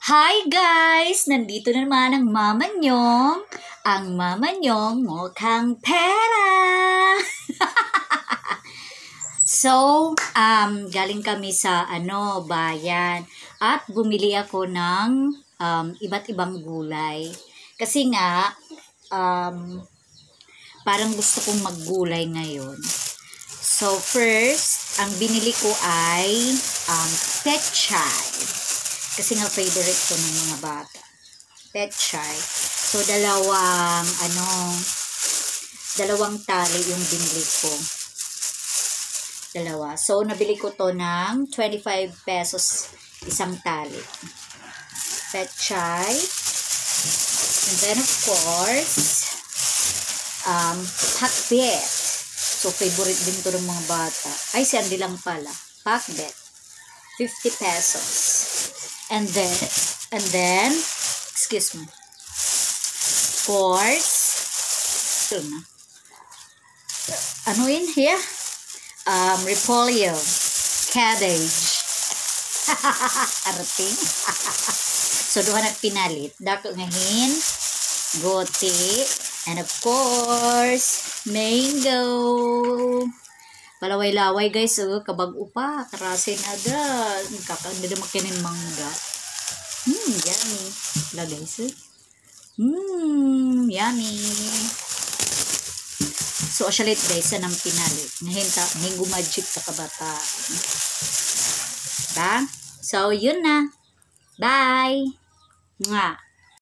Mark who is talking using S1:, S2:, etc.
S1: Hi guys! Nandito na naman ang Mama Nyong. Ang Mama Nyong mukhang pera. So, galing kami sa bayan at bumili ako ng iba't ibang gulay. Kasi nga, parang gusto kong maggulay ngayon. So, first, ang binili ko ay pechay. Kasi nga favorite ko ng mga bata. Pechay. So, dalawang tali yung binili ko. Dalawa. So, nabili ko to ng 25 pesos isang tali. Pechay. And then, of course, pakbet. So, favorite din to ng mga bata. Ay, si Andy lang pala. Pakbet. 50 pesos. And then, excuse me. Of course, ano in here? Repolyo, cabbage. Arating. So, duha na pinalit. Dako ngahin, goti, and of course, mango. Palaway-laway guys, kabag upa, karasin agad. Kakanda na makinin mangga. Yummy. Wala guys, yummy. So, asyalit guys, anang pinalit. Ngayon gumaджik sa kabata. Diba? So, yun na. Bye! Nga.